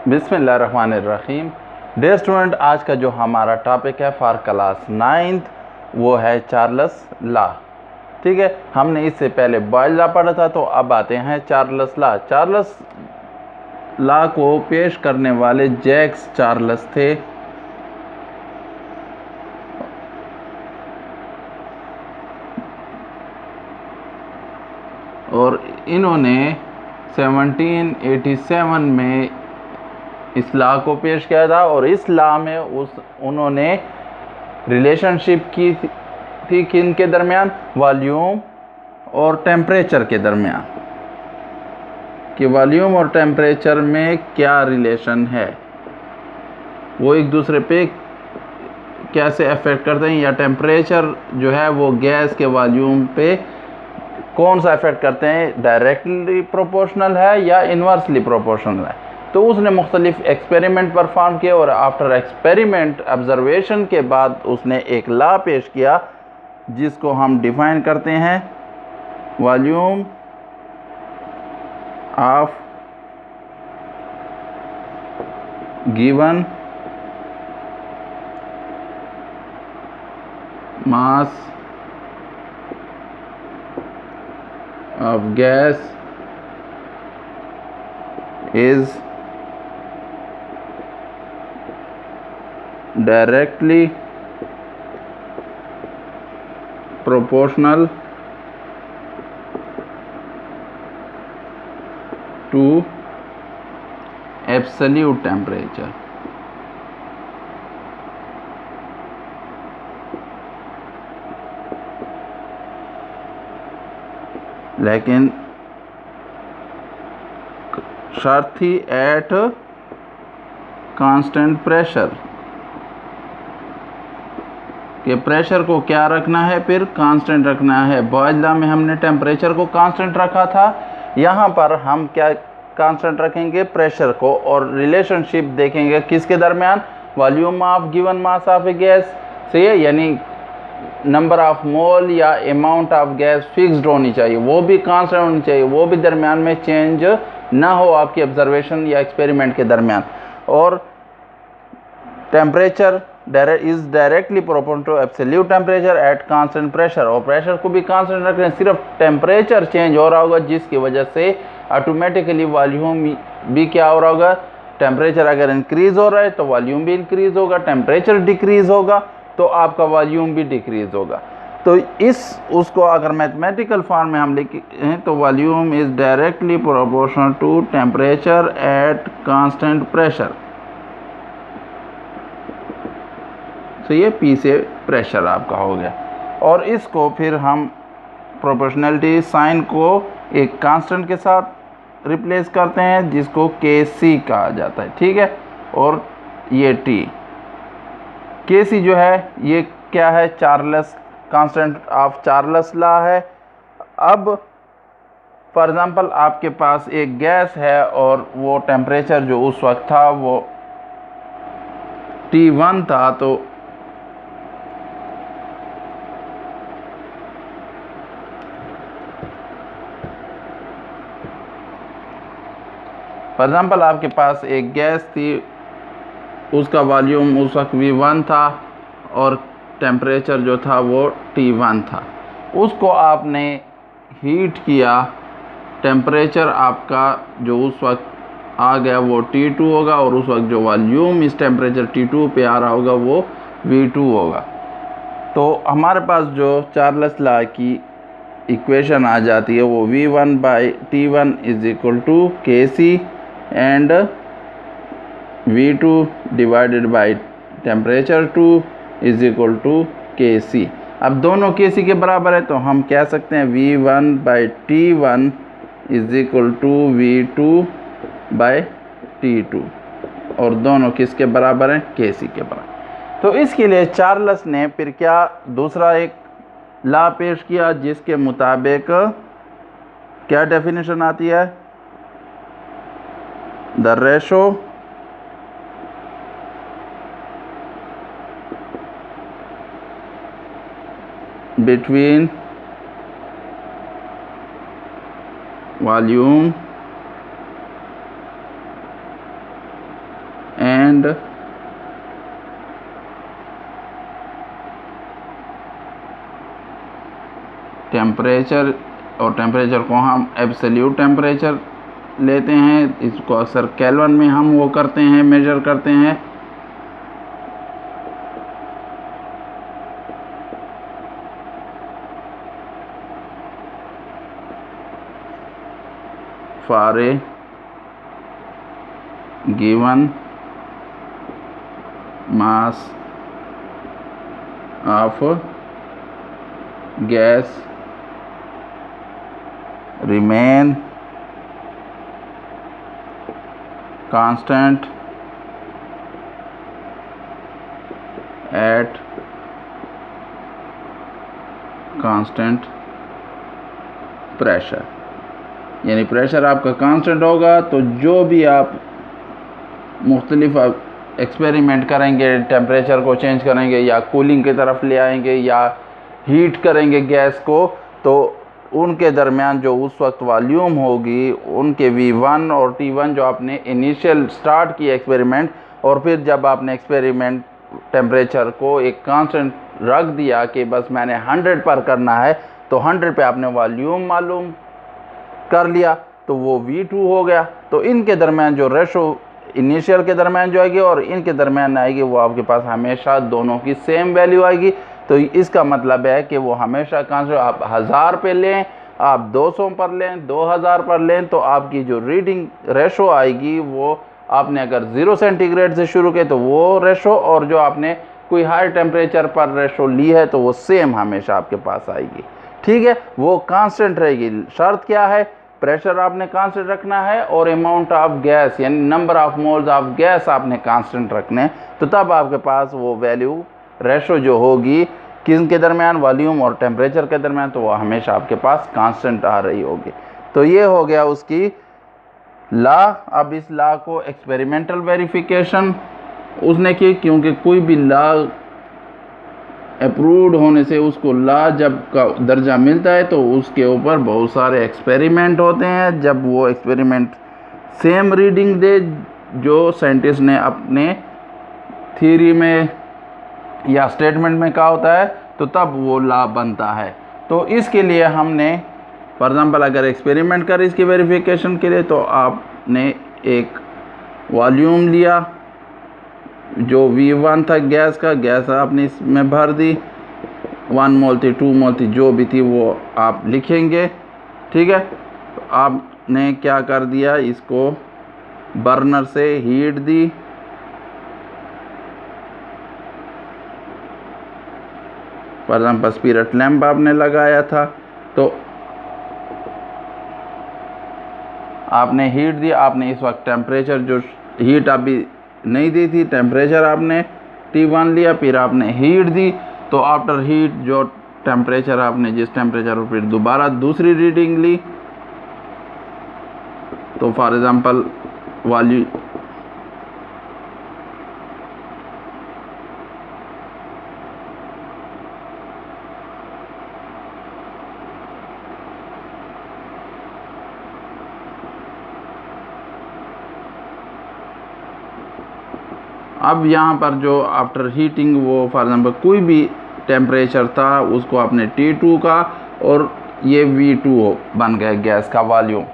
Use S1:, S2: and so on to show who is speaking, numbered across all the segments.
S1: बिस्मिल्लाहिर्रहमानिर्रहीम। Day student, आज का जो हमारा टॉपिक है फॉर क्लास 9th वो है चार्ल्स लॉ। ठीक है, हमने इससे पहले बॉयल लॉ पढ़ा था, तो अब आते हैं चार्ल्स लॉ। चार्ल्स लॉ को पेश करने वाले जैक्स चार्ल्स थे। और इन्होंने 1787 में इस लॉ को पेश किया था, और इस लॉ में उन्होंने रिलेशनशिप की थी किन के दरमियान, वॉल्यूम और टेम्परेचर के दरमियान, कि वॉल्यूम और टेम्परेचर में क्या रिलेशन है, वो एक दूसरे पे कैसे अफेक्ट करते हैं, या टेम्परेचर जो है वो गैस के वॉल्यूम पे कौन सा अफेक्ट करते हैं, डायरेक्टली प्रोपोर्शनल है या इन्वर्सली प्रोपोर्शनल है। तो उसने मुख्तलिफ एक्सपेरिमेंट परफॉर्म किए, और आफ्टर एक्सपेरिमेंट ऑब्जर्वेशन के बाद उसने एक लॉ पेश किया जिसको हम डिफाइन करते हैं volume of given mass of gas is directly proportional to absolute temperature। लेकिन शर्त थी एट कांस्टेंट प्रेशर, कि प्रेशर को क्या रखना है, फिर कांस्टेंट रखना है। बॉयल लॉ में हमने टेम्परेचर को कांस्टेंट रखा था, यहाँ पर हम क्या कांस्टेंट रखेंगे, प्रेशर को, और रिलेशनशिप देखेंगे किसके दरमियान, volume of given mass of A gas से, यानी नंबर ऑफ मोल या अमाउंट ऑफ गैस फिक्स्ड होनी चाहिए, वो भी कांस्टेंट होनी चाहिए, वो भी दरमियान में चेंज ना हो आपकी ऑब्जर्वेशन या एक्सपेरिमेंट के दरमियान। और temperature is directly proportional to absolute temperature at constant pressure, और प्रेशर को भी कांस्टेंट रख रहे हैं, सिर्फ टेम्परेचर चेंज हो रहा होगा जिसकी वजह से ऑटोमेटिकली वॉल्यूम भी क्या हो रहा होगा, टेम्परेचर अगर इंक्रीज हो रहा है तो वॉल्यूम भी इंक्रीज होगा, टेम्परेचर डिक्रीज होगा तो आपका वॉल्यूम भी डिक्रीज होगा। तो उसको अगर मैथमेटिकल फॉर्म में हम लिखे हैं तो volume is directly proportional to temperature at constant pressure. तो ये P से प्रेशर आपका हो गया, और इसको फिर हम प्रोपोर्शनलिटी साइन को एक कांस्टेंट के साथ रिप्लेस करते हैं जिसको Kc कहा जाता है। ठीक है, और ये T Kc जो है ये क्या है, Charles constant of Charles law है। अब फॉर एग्जांपल आपके पास एक गैस है और वो टेम्परेचर जो उस वक्त था वो T1 था, तो फॉर एग्जांपल आपके पास एक गैस थी, उसका वॉल्यूम उस वक्त V1 था और टेम्परेचर जो था वो T1 था। उसको आपने हीट किया, टेम्परेचर आपका जो उस वक्त आ गया वो T2 होगा, और उस वक्त जो वॉल्यूम इस टेम्परेचर T2 पे आ रहा होगा वो V2 होगा। तो हमारे पास जो चार्ल्स लॉ की इक्वेशन आ जाती है वो V1/T1 is equal to Kc and V2 divided by temperature 2 is equal to Kc। अब दोनों Kc के बराबर है, तो हम कह सकते हैं V1/T1 is equal to V2/T2, और दोनों किसके बराबर हैं, Kc के बराबर। तो इसके लिए चार्ल्स ने फिर क्या दूसरा एक लॉ पेश किया जिसके मुताबिक क्या डेफिनेशन आती है, the ratio between volume and temperature, और टेम्परेचर को हम एब्सोल्यूट टेम्परेचर लेते हैं, इसको अक्सर केल्विन में हम वो करते हैं, मेजर करते हैं। For a given mass of gas remain constant at constant pressure, यानी प्रेशर आपका कांस्टेंट होगा तो जो भी आप मुख्तलिफ एक्सपेरिमेंट करेंगे, टेम्परेचर को चेंज करेंगे या कूलिंग की तरफ ले आएंगे या हीट करेंगे गैस को, तो उनके दरमियान जो उस वक्त वॉल्यूम होगी, उनके V1 और T1 जो आपने इनिशियल स्टार्ट किया एक्सपेरिमेंट, और फिर जब आपने एक्सपेरिमेंट टेम्परेचर को एक कांस्टेंट रख दिया कि बस मैंने 100 पर करना है, तो 100 पे आपने वॉल्यूम मालूम कर लिया तो वो V2 हो गया। तो इनके दरमियान जो रेशो इनिशियल के दरमियान जो आएगी और इनके दरमियान आएगी, वो आपके पास हमेशा दोनों की सेम वैल्यू आएगी। तो इसका मतलब है कि वो हमेशा कांस्टेंट, आप 1000 पे लें, आप 200 पर लें, 2000 पर लें, तो आपकी जो रीडिंग रेशो आएगी वो आपने अगर 0 सेंटीग्रेड से शुरू किया तो वो रेशो, और जो आपने कोई हाई टेम्परेचर पर रेशो ली है तो वो सेम हमेशा आपके पास आएगी। ठीक है, वो कांस्टेंट रहेगी। शर्त क्या है? प्रेशर आपने कांस्टेंट रखना है और अमाउंट ऑफ गैस यानी number of moles of gas आपने कांस्टेंट रखने, तो तब आपके पास वो वैल्यू रेशो जो होगी किन दरमियान, वॉल्यूम और टेम्परेचर के दरमियान, तो वो हमेशा आपके पास कांस्टेंट आ रही होगी। तो ये हो गया उसकी लॉ। अब इस लॉ को एक्सपेरिमेंटल वेरिफिकेशन उसने की, क्योंकि कोई भी लॉ अप्रूव्ड होने से उसको लॉ जब का दर्जा मिलता है तो उसके ऊपर बहुत सारे एक्सपेरिमेंट होते हैं। जब वो एक्सपेरिमेंट सेम रीडिंग दे जो साइंटिस्ट ने अपने थ्योरी में या स्टेटमेंट में कहा होता है, तो तब वो लॉ बनता है। तो इसके लिए हमने फॉर एग्ज़ाम्पल अगर एक्सपेरिमेंट करें इसकी वेरिफिकेशन के लिए, तो आपने एक वॉल्यूम लिया जो V1 था गैस का, गैस आपने इसमें भर दी, 1 मोल थी, 2 मोल थी, जो भी थी वो आप लिखेंगे। ठीक है, तो आपने क्या कर दिया, इसको बर्नर से heat the, for example spirit lamp आपने लगाया था, तो आपने हीट दी। आपने इस वक्त टेम्परेचर जो हीट अभी नहीं दी थी, टेम्परेचर आपने T1 लिया, फिर आपने हीट दी, तो आफ्टर हीट जो टेम्परेचर आपने जिस टेम्परेचर पर फिर दोबारा दूसरी रीडिंग ली, तो फॉर एग्ज़ाम्पल वॉल्यूम अब यहाँ पर जो आफ्टर हीटिंग वो फॉर एग्ज़ाम्पल कोई भी टेम्परेचर था उसको आपने T2 का और ये V2 बन गया गैस का वॉल्यूम।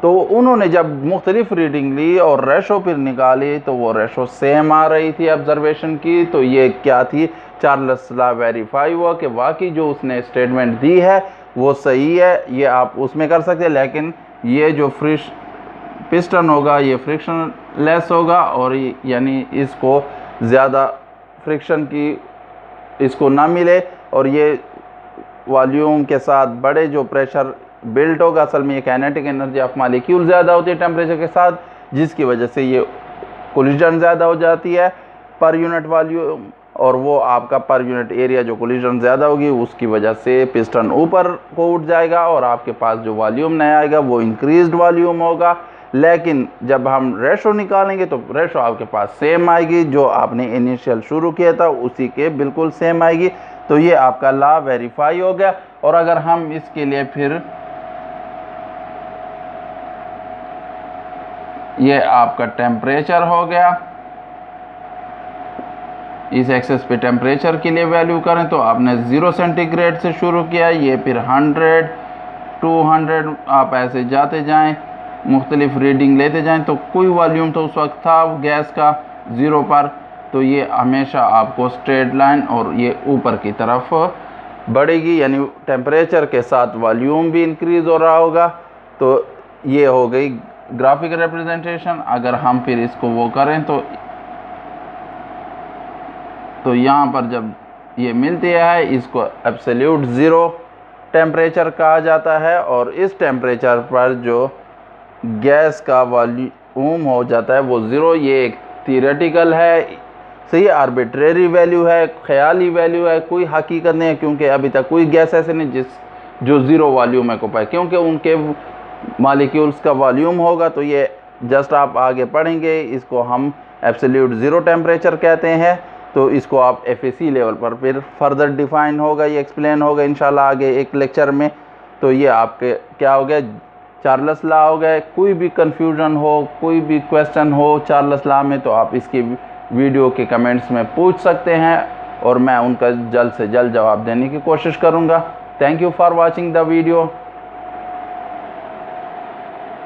S1: तो उन्होंने जब मुख्तलिफ रीडिंग ली और रेशो फिर निकाली तो वो रेशो सेम आ रही थी ऑब्जर्वेशन की। तो ये क्या थी, चार्ल्स लॉ वेरीफाई हुआ कि वाकई जो उसने स्टेटमेंट दी है वो सही है। ये आप उसमें कर सकते हैं, लेकिन ये जो पिस्टन होगा ये फ्रिक्शन लेस होगा, और यानी इसको ज़्यादा फ्रिक्शन की इसको ना मिले, और ये वॉल्यूम के साथ बड़े जो प्रेशर बिल्ट होगा, असल में ये काइनेटिक एनर्जी ऑफ मॉलिक्यूल ज़्यादा होती है टेम्परेचर के साथ, जिसकी वजह से ये कोलिजन ज़्यादा हो जाती है पर यूनिट वॉल्यूम, और वो आपका पर यूनिट एरिया जो कोलिजन ज़्यादा होगी उसकी वजह से पिस्टन ऊपर को उठ जाएगा और आपके पास जो वॉल्यूम नया आएगा वो इंक्रीज्ड वॉल्यूम होगा। लेकिन जब हम रेशो निकालेंगे तो रेशो आपके पास सेम आएगी, जो आपने इनिशियल शुरू किया था उसी के बिल्कुल सेम आएगी। तो ये आपका लॉ वेरीफाई हो गया। और अगर हम इसके लिए फिर ये आपका टेम्परेचर हो गया, इस एक्सेस पे टेम्परेचर के लिए वैल्यू करें तो आपने 0 सेंटीग्रेड से शुरू किया, ये फिर 100, 200 आप ऐसे जाते जाएं, मुख्तलिफ रीडिंग लेते जाएं। तो कोई वॉल्यूम तो उस वक्त था गैस का 0 पर, तो ये हमेशा आपको स्ट्रेट लाइन और ये ऊपर की तरफ बढ़ेगी, यानी टेम्परेचर के साथ वॉल्यूम भी इंक्रीज़ हो रहा होगा। तो ये हो गई ग्राफिक रिप्रेजेंटेशन। अगर हम फिर इसको वो करें तो यहाँ पर जब ये मिलती है इसको एब्सोल्यूट ज़ीरो टेम्परेचर कहा जाता है, और इस टेम्परेचर पर जो गैस का वॉल्यूम हो जाता है वो ज़ीरो। ये एक थियरेटिकल है, सही आर्बिट्रेरी वैल्यू है, ख्याली वैल्यू है, कोई हकीकत नहीं है, क्योंकि अभी तक कोई गैस ऐसे नहीं जो ज़ीरो वॉल्यूम है को पाए, क्योंकि उनके मॉलिक्यूल्स का वॉल्यूम होगा। तो ये जस्ट आप आगे पढ़ेंगे, इसको हम एब्सोल्यूट ज़ीरो टेम्परेचर कहते हैं। तो इसको आप FAC लेवल पर फिर फर्दर डिफ़ाइन होगा, ये एक्सप्लेन होगा इंशाल्लाह आगे एक लेक्चर में। तो ये आपके क्या हो गया, चार्ल्स लॉ हो गए। कोई भी कन्फ्यूजन हो, कोई भी क्वेश्चन हो चार्ल्स लॉ में, तो आप इसकी वीडियो के कमेंट्स में पूछ सकते हैं और मैं उनका जल्द से जल्द जवाब देने की कोशिश करूँगा। Thank you for watching the video.